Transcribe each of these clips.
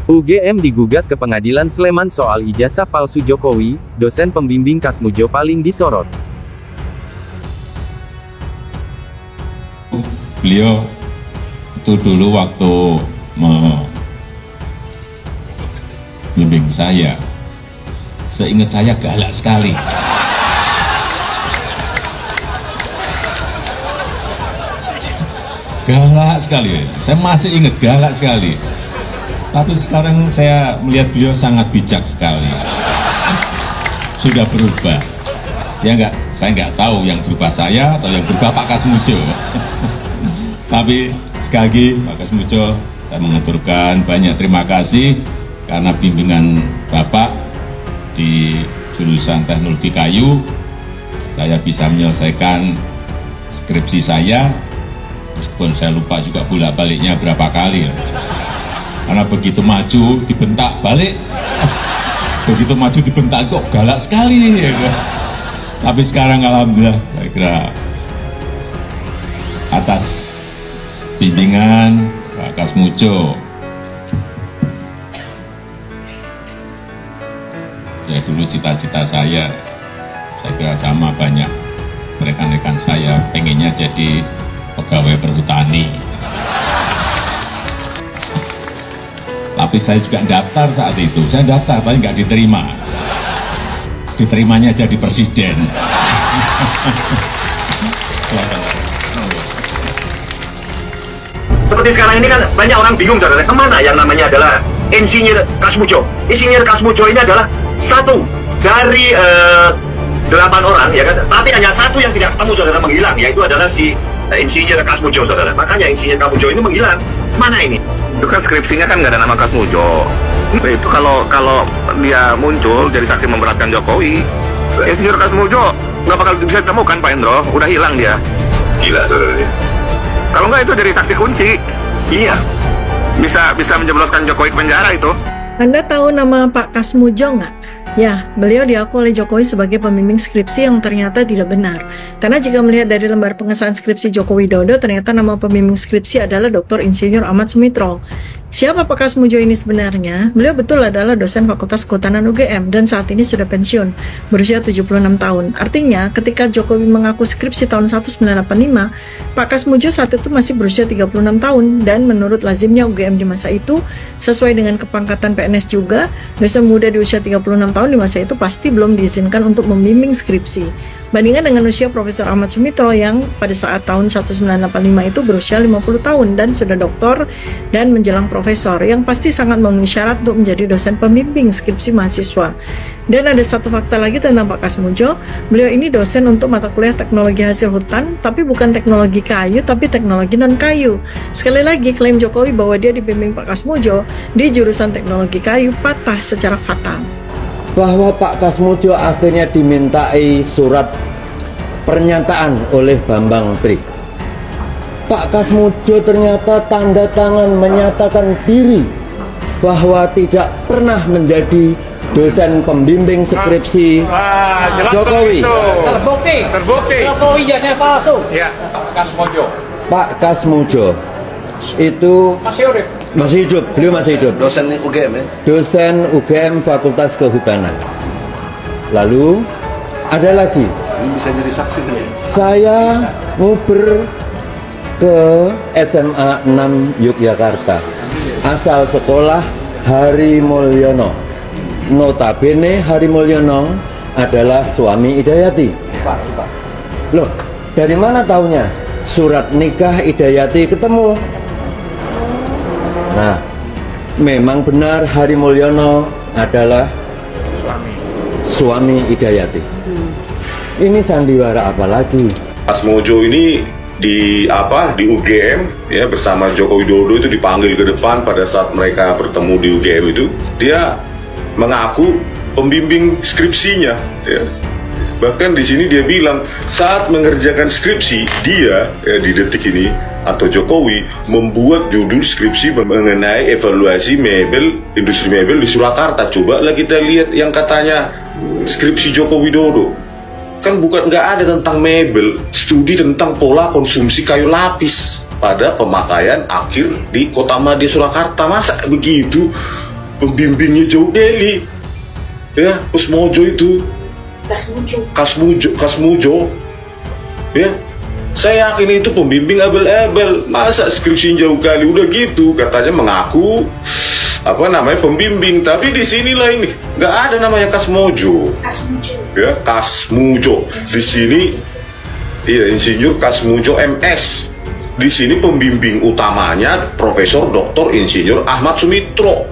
UGM digugat ke Pengadilan Sleman soal ijazah palsu Jokowi, dosen pembimbing Kasmujo paling disorot. Beliau itu dulu waktu membimbing saya, seingat saya galak sekali. Galak sekali, saya masih ingat galak sekali. Tapi sekarang saya melihat beliau sangat bijak sekali. Sudah berubah. Ya enggak, saya nggak tahu yang berubah saya atau yang berubah Pak Kasmujo. Tapi sekali lagi Pak Kasmujo, saya mengaturkan banyak terima kasih karena bimbingan Bapak di jurusan teknologi kayu, saya bisa menyelesaikan skripsi saya, meskipun saya lupa juga bolak-baliknya berapa kali. Karena begitu maju dibentak balik, begitu maju dibentak kok galak sekali ya. Tapi sekarang alhamdulillah saya kira atas bimbingan Pak Kasmujo, ya dulu cita-cita saya kira sama banyak rekan-rekan saya, pengennya jadi pegawai perhutani. Tapi saya juga daftar saat itu, saya daftar tapi nggak diterima. Diterimanya jadi presiden. Seperti sekarang ini kan banyak orang bingung, saudara, kemana yang namanya adalah Insinyur Kasmujo. Insinyur Kasmujo ini adalah satu dari 8 orang, ya kan? Tapi hanya satu yang tidak ketemu, saudara, menghilang, yaitu adalah si Insinyur Kasmujo, saudara. Makanya Insinyur Kasmujo ini menghilang. Mana ini? Itu kan skripsinya kan nggak ada nama Kasmujo. Itu kalau dia muncul jadi saksi memberatkan Jokowi, Insinyur Kasmujo nggak bakal bisa ditemukan, Pak Hendro. Udah hilang dia. Gila, saudara. Kalau nggak itu jadi saksi kunci. Iya. Bisa menjebloskan Jokowi ke penjara itu. Anda tahu nama Pak Kasmujo nggak? Ya, beliau diaku oleh Jokowi sebagai pembimbing skripsi yang ternyata tidak benar. Karena jika melihat dari lembar pengesahan skripsi Joko Widodo, ternyata nama pembimbing skripsi adalah Dr. Insinyur Ahmad Sumitro. Siapa Pak Kasmujo ini sebenarnya? Beliau betul adalah dosen Fakultas Kehutanan UGM dan saat ini sudah pensiun, berusia 76 tahun. Artinya, ketika Jokowi mengaku skripsi tahun 1985, Pak Kasmujo saat itu masih berusia 36 tahun dan menurut lazimnya UGM di masa itu, sesuai dengan kepangkatan PNS juga, dosen muda di usia 36 tahun di masa itu pasti belum diizinkan untuk membimbing skripsi. Bandingkan dengan usia Profesor Ahmad Sumitro yang pada saat tahun 1985 itu berusia 50 tahun dan sudah doktor dan menjelang profesor yang pasti sangat memenuhi syarat untuk menjadi dosen pembimbing skripsi mahasiswa. Dan ada satu fakta lagi tentang Pak Kasmujo, beliau ini dosen untuk mata kuliah teknologi hasil hutan, tapi bukan teknologi kayu, tapi teknologi non-kayu. Sekali lagi, klaim Jokowi bahwa dia dibimbing Pak Kasmujo di jurusan teknologi kayu patah secara fatal. Bahwa Pak Kasmujo akhirnya dimintai surat pernyataan oleh Bambang Tri. Pak Kasmujo ternyata tanda tangan menyatakan diri bahwa tidak pernah menjadi dosen pembimbing skripsi Jokowi. Terbukti. Jokowi jasanya palsu. Ya, Pak Kasmujo. Pak Kasmujo itu masih hidup, beliau masih hidup. Dosen UGM ya? Dosen UGM Fakultas Kehutanan. Lalu ada lagi. Ini bisa jadi saksi kan ya? Saya nguber ke SMA 6 Yogyakarta. Asal sekolah Hari Mulyono. Notabene Hari Mulyono adalah suami Idayati. Loh, dari mana taunya? Surat nikah Idayati ketemu. Nah, memang benar Hari Mulyono adalah suami Idayati. Ini sandiwara apa lagi? Kasmujo ini di UGM ya bersama Joko Widodo itu dipanggil ke depan pada saat mereka bertemu di UGM itu, dia mengaku pembimbing skripsinya ya. Bahkan di sini dia bilang saat mengerjakan skripsi dia di detik ini atau Jokowi membuat judul skripsi mengenai evaluasi mebel, industri mebel di Surakarta. Coba lah kita lihat yang katanya skripsi Joko Widodo. Kan nggak ada tentang mebel, studi tentang pola konsumsi kayu lapis pada pemakaian akhir di Kota Madya Surakarta. Masa begitu? pembimbingnya Jauh Deli, ya, Kusmojo itu, Kasmujo, ya. Saya yakin itu pembimbing abel-abel. Masa skripsi Jauh Kali udah gitu, katanya mengaku pembimbing, tapi di sinilah ini nggak ada namanya Kasmujo. Ya, Kasmujo. Di sini, iya, Insinyur Kasmujo MS. Di sini pembimbing utamanya Profesor Dr. Insinyur Ahmad Sumitro.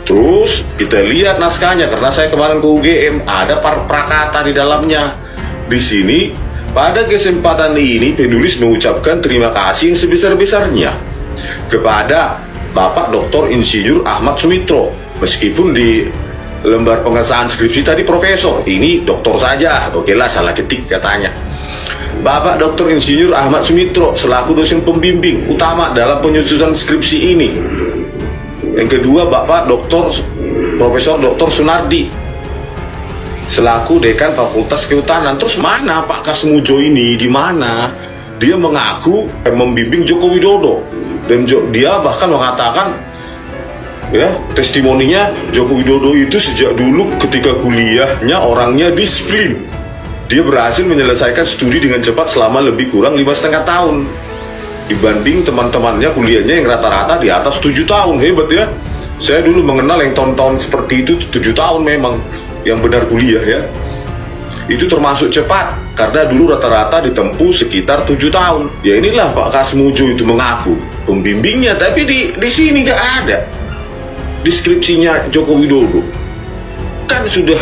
Terus kita lihat naskahnya, karena saya kemarin ke UGM, ada prakata di dalamnya. Di sini pada kesempatan ini penulis mengucapkan terima kasih yang sebesar-besarnya kepada Bapak Dr. Insinyur Ahmad Sumitro. Meskipun di lembar pengesahan skripsi tadi profesor, ini doktor saja. Oke lah, salah ketik katanya. Bapak Dr. Insinyur Ahmad Sumitro selaku dosen pembimbing utama dalam penyusunan skripsi ini. Yang kedua, Bapak Profesor Dr. Sunardi selaku dekan Fakultas Kehutanan. Terus mana Pak Kasmujo ini? Di mana? Dia mengaku membimbing Joko Widodo, dan dia bahkan mengatakan, ya, testimoninya Joko Widodo itu sejak dulu ketika kuliahnya orangnya disiplin. Dia berhasil menyelesaikan studi dengan cepat selama lebih kurang 5,5 tahun dibanding teman-temannya kuliahnya yang rata-rata di atas 7 tahun. Hebat ya. Saya dulu mengenal yang tahun-tahun seperti itu 7 tahun memang yang benar kuliah ya. Itu termasuk cepat karena dulu rata-rata ditempuh sekitar 7 tahun. Ya inilah Pak Kasmujo itu mengaku pembimbingnya, tapi di sini nggak ada. Deskripsinya Joko Widodo kan sudah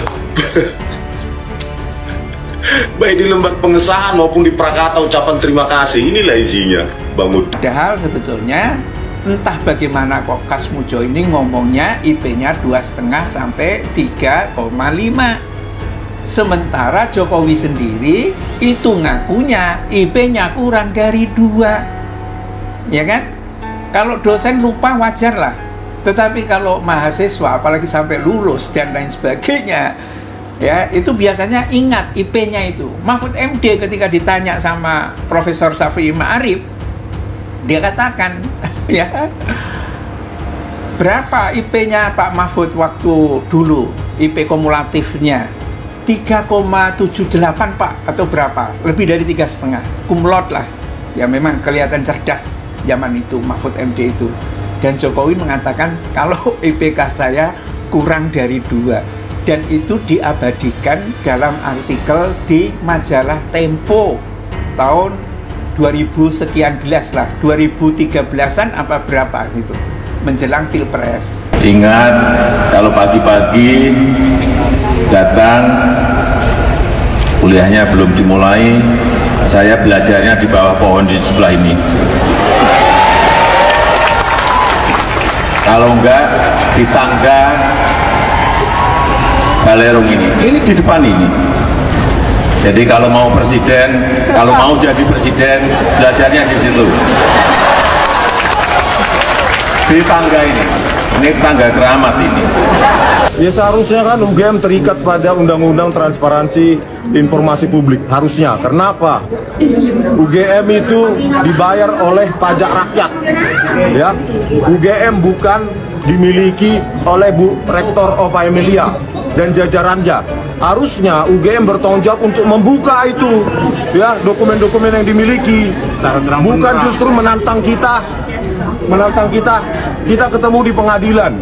baik di lembar pengesahan maupun di prakata ucapan terima kasih, inilah isinya, Bang Mud. Padahal sebetulnya entah bagaimana kok Kasmujo ini ngomongnya IP-nya 2,5 sampai 3,5. Sementara Jokowi sendiri itu ngakunya IP-nya kurang dari 2. Ya kan? Kalau dosen lupa wajar lah. Tetapi kalau mahasiswa apalagi sampai lulus dan lain sebagainya, ya itu biasanya ingat IP-nya itu. Mahfud MD ketika ditanya sama Profesor Syafii Ma'arif, dia katakan, ya, berapa IP-nya Pak Mahfud waktu dulu, IP kumulatifnya 3,78 Pak, atau berapa, lebih dari 3,5, kumlot lah. Ya memang kelihatan cerdas zaman itu Mahfud MD itu. Dan Jokowi mengatakan kalau IPK saya kurang dari 2. Dan itu diabadikan dalam artikel di majalah Tempo tahun 2000 sekian belas lah, 2013an apa berapa gitu, menjelang Pilpres. Ingat kalau pagi-pagi datang, kuliahnya belum dimulai, saya belajarnya di bawah pohon di sebelah ini. Kalau enggak di tangga Balerung ini di depan ini. Jadi kalau mau presiden, kalau mau jadi presiden, belajarnya di situ. Di tangga ini tangga keramat ini. Ya seharusnya kan UGM terikat pada Undang-Undang Transparansi Informasi Publik, harusnya. Kenapa? UGM itu dibayar oleh pajak rakyat. Ya, UGM bukan dimiliki oleh Bu Rektor Ova Emilia dan jajarannya. Harusnya UGM bertanggung jawab untuk membuka itu, ya, dokumen-dokumen yang dimiliki, bukan justru menantang kita ketemu di pengadilan,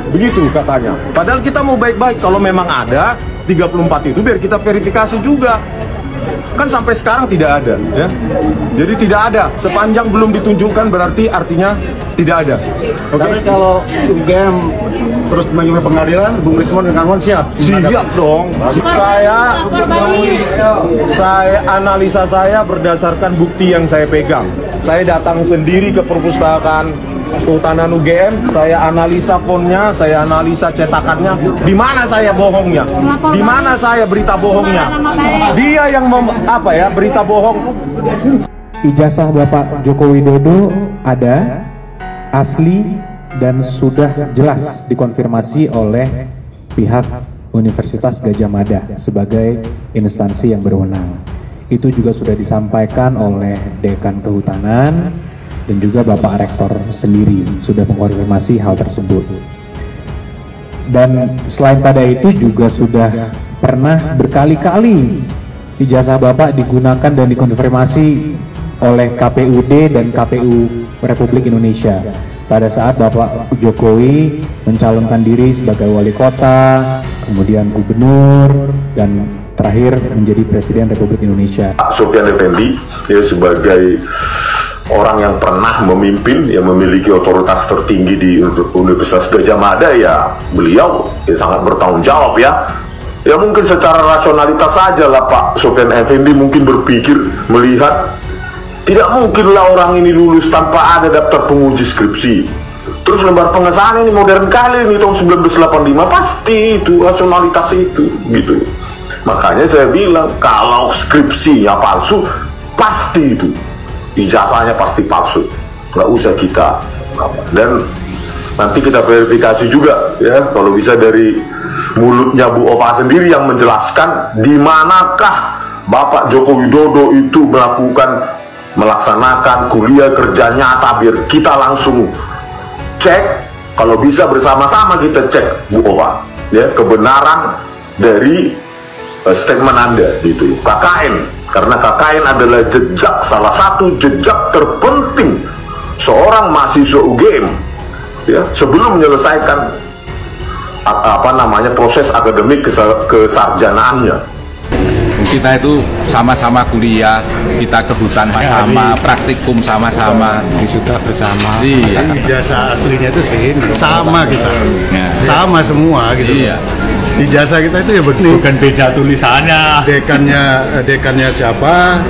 begitu katanya. Padahal kita mau baik-baik, kalau memang ada 34 itu biar kita verifikasi juga. Kan sampai sekarang tidak ada, ya. Jadi tidak ada, sepanjang belum ditunjukkan berarti artinya tidak ada. Okay? Tapi kalau UGM terus menunggu pengadilan, Bung Rismon dan kawan siap? Siap dong. Saya analisa saya berdasarkan bukti yang saya pegang. Saya datang sendiri ke perpustakaan Kehutanan UGM, saya analisa fonnya, saya analisa cetakannya. Di mana saya bohongnya? Di mana saya berita bohongnya? Dia yang berita bohong. Ijazah Bapak Joko Widodo ada, asli, dan sudah jelas dikonfirmasi oleh pihak Universitas Gadjah Mada sebagai instansi yang berwenang. Itu juga sudah disampaikan oleh Dekan Kehutanan dan juga Bapak Rektor sendiri sudah mengkonfirmasi hal tersebut. Dan selain pada itu juga sudah pernah berkali-kali ijazah Bapak digunakan dan dikonfirmasi oleh KPUD dan KPU Republik Indonesia pada saat Bapak Jokowi mencalonkan diri sebagai wali kota, kemudian gubernur, dan terakhir menjadi Presiden Republik Indonesia. Pak Sofyan Effendi ya, sebagai orang yang pernah memimpin, yang memiliki otoritas tertinggi di Universitas Gadjah Mada, ya beliau ya sangat bertanggung jawab ya. Ya mungkin secara rasionalitas saja lah Pak Sofyan Effendi mungkin berpikir, melihat tidak mungkinlah orang ini lulus tanpa ada daftar penguji skripsi. Terus lembar pengesahan ini modern kali ini tahun 1985, pasti itu rasionalitas itu gitu. Makanya saya bilang kalau skripsinya palsu, pasti itu ijazahnya pasti palsu, nggak usah kita dan nanti kita verifikasi juga ya, kalau bisa dari mulutnya Bu Ova sendiri yang menjelaskan di manakah Bapak Joko Widodo itu melaksanakan kuliah kerja nyata, biar kita langsung cek, kalau bisa bersama-sama kita cek Bu Ova ya kebenaran dari statement Anda gitu. KKN, karena KKN adalah jejak, salah satu jejak terpenting seorang mahasiswa UGM ya, sebelum menyelesaikan proses akademik kesarjanaannya. Kita itu sama-sama kuliah, kita ke hutan sama, praktikum sama-sama, wisuda bersama. Iya. Ijazah aslinya itu segini, sama kita, sama semua gitu. Iya. Ijazah kita itu ya bukan beda tulisannya. Dekannya siapa,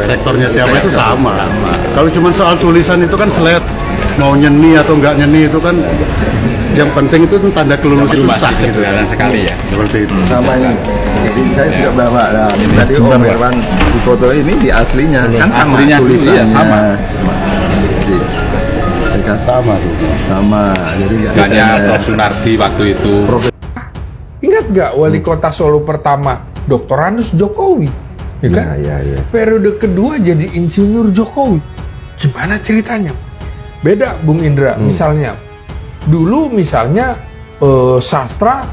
rektornya siapa itu sama. Kalau cuma soal tulisan itu kan selet, mau nyeni atau enggak nyeni itu kan yang penting itu tanda kelulusan itu sah gitu. Sederhana sekali ya. Seperti itu. Sama ini. Jadi saya juga bawa tadi Om Irwan di foto ini di aslinya kan sama tulisannya. Iya, sama. Jadi kan sama. Jadi hanya Prof Sunardi waktu itu. Ingat nggak wali kota Solo pertama Dr. Anus Jokowi, ya kan? Ya. Periode kedua jadi insinyur Jokowi. Gimana ceritanya? Beda, Bung Indra. Misalnya, dulu misalnya sastra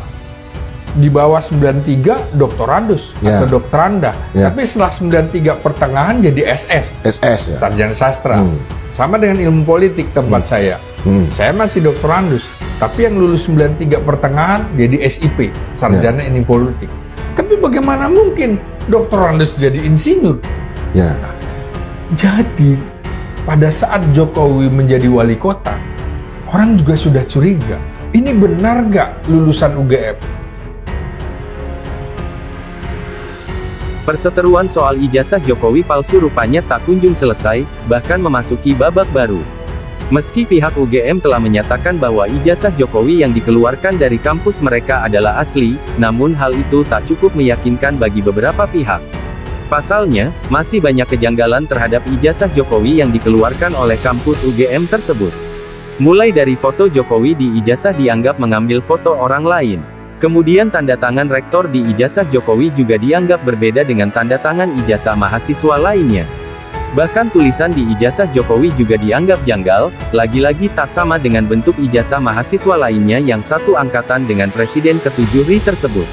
di bawah 93 doktorandus atau doktoranda, tapi setelah 93 pertengahan jadi SS ya. Sarjana sastra. Sama dengan ilmu politik tempat saya. Saya masih doktorandus, tapi yang lulus 93 pertengahan jadi SIP, sarjana ilmu politik. Tapi bagaimana mungkin doktorandus jadi insinyur? Nah, jadi pada saat Jokowi menjadi wali kota, orang juga sudah curiga. Ini benar nggak lulusan UGM? Perseteruan soal ijazah Jokowi palsu rupanya tak kunjung selesai, bahkan memasuki babak baru. Meski pihak UGM telah menyatakan bahwa ijazah Jokowi yang dikeluarkan dari kampus mereka adalah asli, namun hal itu tak cukup meyakinkan bagi beberapa pihak. Pasalnya, masih banyak kejanggalan terhadap ijazah Jokowi yang dikeluarkan oleh kampus UGM tersebut. Mulai dari foto Jokowi di ijazah dianggap mengambil foto orang lain. Kemudian tanda tangan rektor di ijazah Jokowi juga dianggap berbeda dengan tanda tangan ijazah mahasiswa lainnya. Bahkan tulisan di ijazah Jokowi juga dianggap janggal, lagi-lagi tak sama dengan bentuk ijazah mahasiswa lainnya yang satu angkatan dengan Presiden ke-7 RI tersebut.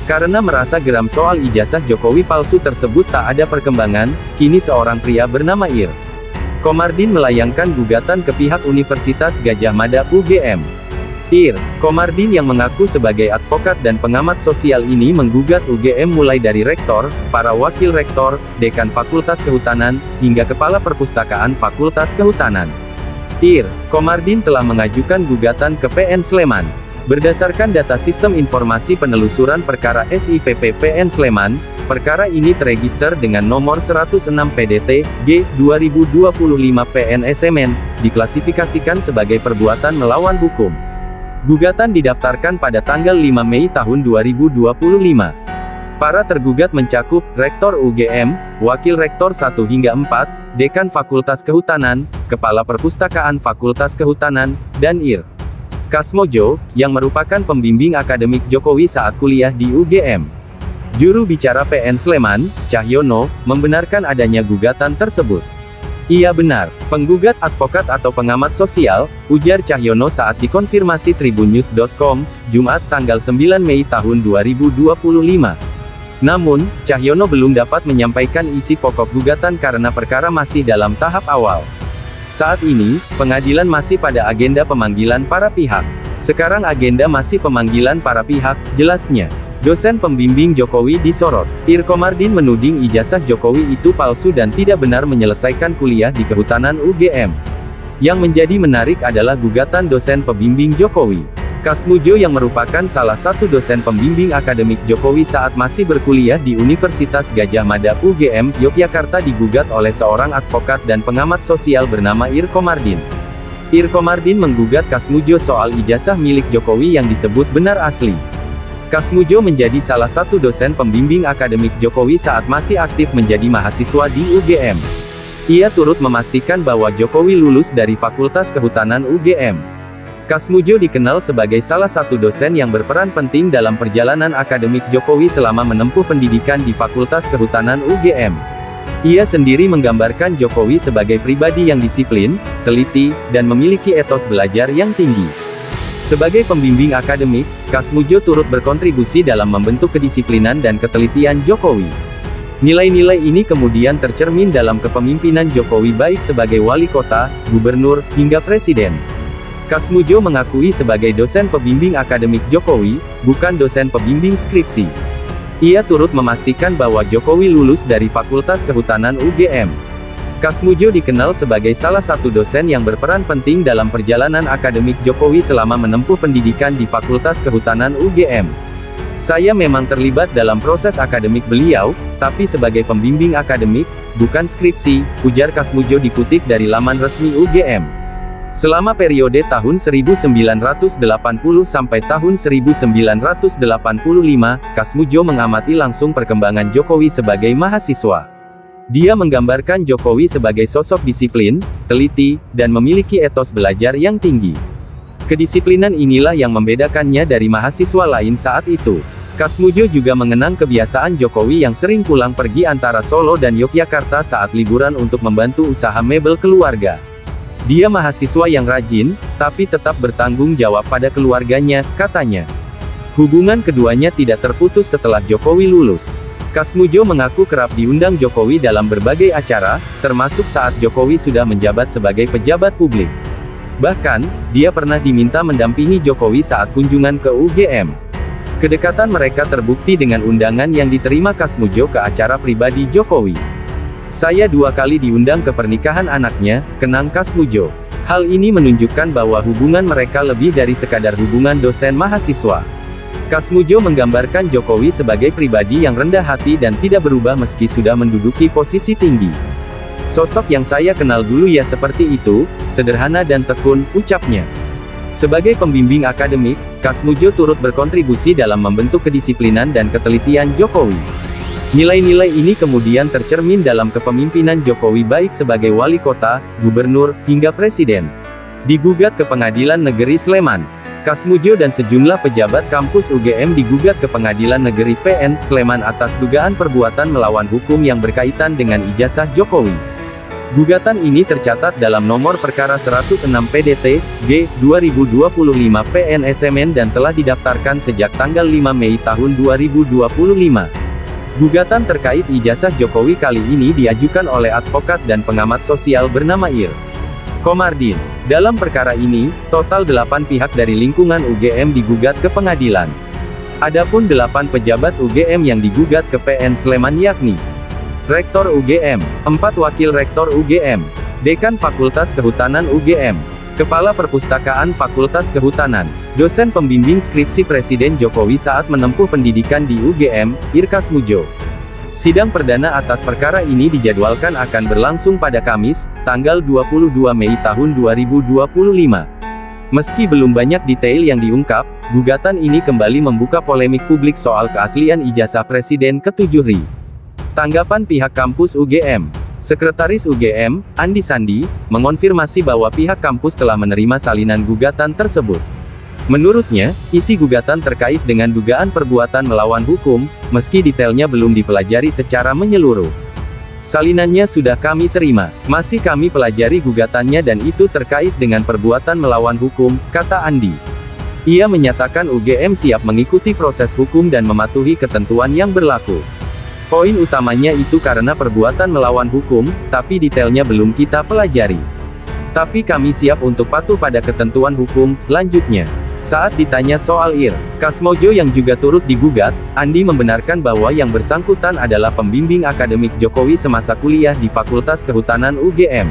Karena merasa geram soal ijazah Jokowi palsu tersebut tak ada perkembangan, kini seorang pria bernama Ir. Komardin melayangkan gugatan ke pihak Universitas Gadjah Mada UGM. Ir Komardin yang mengaku sebagai advokat dan pengamat sosial ini menggugat UGM mulai dari rektor, para wakil rektor, dekan Fakultas Kehutanan, hingga kepala perpustakaan Fakultas Kehutanan. Ir Komardin telah mengajukan gugatan ke PN Sleman. Berdasarkan data Sistem Informasi Penelusuran Perkara SIPP PN Sleman, perkara ini terregister dengan nomor 106 PDT, G, 2025 PN Semen, diklasifikasikan sebagai perbuatan melawan hukum. Gugatan didaftarkan pada tanggal 5 Mei tahun 2025. Para tergugat mencakup, Rektor UGM, Wakil Rektor 1 hingga 4, Dekan Fakultas Kehutanan, Kepala Perpustakaan Fakultas Kehutanan, dan Ir. Kasmojo, yang merupakan pembimbing akademik Jokowi saat kuliah di UGM. Juru bicara PN Sleman, Cahyono, membenarkan adanya gugatan tersebut. Iya benar, penggugat advokat atau pengamat sosial, ujar Cahyono saat dikonfirmasi tribunnews.com, Jumat tanggal 9 Mei tahun 2025. Namun, Cahyono belum dapat menyampaikan isi pokok gugatan karena perkara masih dalam tahap awal. Saat ini, pengadilan masih pada agenda pemanggilan para pihak. Sekarang agenda masih pemanggilan para pihak, jelasnya. Dosen pembimbing Jokowi disorot. Irkomardin menuding ijazah Jokowi itu palsu dan tidak benar menyelesaikan kuliah di Kehutanan UGM. Yang menjadi menarik adalah gugatan dosen pembimbing Jokowi. Kasmujo yang merupakan salah satu dosen pembimbing akademik Jokowi saat masih berkuliah di Universitas Gadjah Mada UGM, Yogyakarta digugat oleh seorang advokat dan pengamat sosial bernama Irkomardin. Irkomardin menggugat Kasmujo soal ijazah milik Jokowi yang disebut benar asli. Kasmujo menjadi salah satu dosen pembimbing akademik Jokowi saat masih aktif menjadi mahasiswa di UGM. Ia turut memastikan bahwa Jokowi lulus dari Fakultas Kehutanan UGM. Kasmujo dikenal sebagai salah satu dosen yang berperan penting dalam perjalanan akademik Jokowi selama menempuh pendidikan di Fakultas Kehutanan UGM. Ia sendiri menggambarkan Jokowi sebagai pribadi yang disiplin, teliti, dan memiliki etos belajar yang tinggi. Sebagai pembimbing akademik, Kasmujo turut berkontribusi dalam membentuk kedisiplinan dan ketelitian Jokowi. Nilai-nilai ini kemudian tercermin dalam kepemimpinan Jokowi baik sebagai wali kota, gubernur, hingga presiden. Kasmujo mengakui sebagai dosen pembimbing akademik Jokowi, bukan dosen pembimbing skripsi. Ia turut memastikan bahwa Jokowi lulus dari Fakultas Kehutanan UGM. Kasmujo dikenal sebagai salah satu dosen yang berperan penting dalam perjalanan akademik Jokowi selama menempuh pendidikan di Fakultas Kehutanan UGM. Saya memang terlibat dalam proses akademik beliau, tapi sebagai pembimbing akademik, bukan skripsi, ujar Kasmujo dikutip dari laman resmi UGM. Selama periode tahun 1980 sampai tahun 1985, Kasmujo mengamati langsung perkembangan Jokowi sebagai mahasiswa. Dia menggambarkan Jokowi sebagai sosok disiplin, teliti, dan memiliki etos belajar yang tinggi. Kedisiplinan inilah yang membedakannya dari mahasiswa lain saat itu. Kasmujo juga mengenang kebiasaan Jokowi yang sering pulang pergi antara Solo dan Yogyakarta saat liburan untuk membantu usaha mebel keluarga. Dia mahasiswa yang rajin, tapi tetap bertanggung jawab pada keluarganya, katanya. Hubungan keduanya tidak terputus setelah Jokowi lulus. Kasmujo mengaku kerap diundang Jokowi dalam berbagai acara, termasuk saat Jokowi sudah menjabat sebagai pejabat publik. Bahkan, dia pernah diminta mendampingi Jokowi saat kunjungan ke UGM. Kedekatan mereka terbukti dengan undangan yang diterima Kasmujo ke acara pribadi Jokowi. Saya 2 kali diundang ke pernikahan anaknya, kenang Kasmujo. Hal ini menunjukkan bahwa hubungan mereka lebih dari sekadar hubungan dosen mahasiswa. Kasmujo menggambarkan Jokowi sebagai pribadi yang rendah hati dan tidak berubah meski sudah menduduki posisi tinggi. Sosok yang saya kenal dulu ya seperti itu, sederhana dan tekun, ucapnya. Sebagai pembimbing akademik, Kasmujo turut berkontribusi dalam membentuk kedisiplinan dan ketelitian Jokowi. Nilai-nilai ini kemudian tercermin dalam kepemimpinan Jokowi baik sebagai wali kota, gubernur, hingga presiden. Digugat ke Pengadilan Negeri Sleman. Kasmujo dan sejumlah pejabat kampus UGM digugat ke Pengadilan Negeri PN, Sleman atas dugaan perbuatan melawan hukum yang berkaitan dengan ijazah Jokowi. Gugatan ini tercatat dalam nomor perkara 106 PDT, G, 2025 PN SMN dan telah didaftarkan sejak tanggal 5 Mei tahun 2025. Gugatan terkait ijazah Jokowi kali ini diajukan oleh advokat dan pengamat sosial bernama Irkomardin. Dalam perkara ini, total 8 pihak dari lingkungan UGM digugat ke pengadilan. Adapun 8 pejabat UGM yang digugat ke PN Sleman yakni Rektor UGM, 4 Wakil Rektor UGM, Dekan Fakultas Kehutanan UGM, Kepala Perpustakaan Fakultas Kehutanan, dosen pembimbing skripsi Presiden Jokowi saat menempuh pendidikan di UGM, Kasmujo. Sidang perdana atas perkara ini dijadwalkan akan berlangsung pada Kamis, tanggal 22 Mei tahun 2025. Meski belum banyak detail yang diungkap, gugatan ini kembali membuka polemik publik soal keaslian ijazah Presiden ke-7 RI. Tanggapan pihak kampus UGM. Sekretaris UGM, Andi Sandi, mengonfirmasi bahwa pihak kampus telah menerima salinan gugatan tersebut. Menurutnya, isi gugatan terkait dengan dugaan perbuatan melawan hukum, meski detailnya belum dipelajari secara menyeluruh. Salinannya sudah kami terima. Masih kami pelajari gugatannya dan itu terkait dengan perbuatan melawan hukum, kata Andi. Ia menyatakan UGM siap mengikuti proses hukum dan mematuhi ketentuan yang berlaku. Poin utamanya itu karena perbuatan melawan hukum, tapi detailnya belum kita pelajari. Tapi kami siap untuk patuh pada ketentuan hukum, lanjutnya. Saat ditanya soal Ir.Kasmojo yang juga turut digugat, Andi membenarkan bahwa yang bersangkutan adalah pembimbing akademik Jokowi semasa kuliah di Fakultas Kehutanan UGM.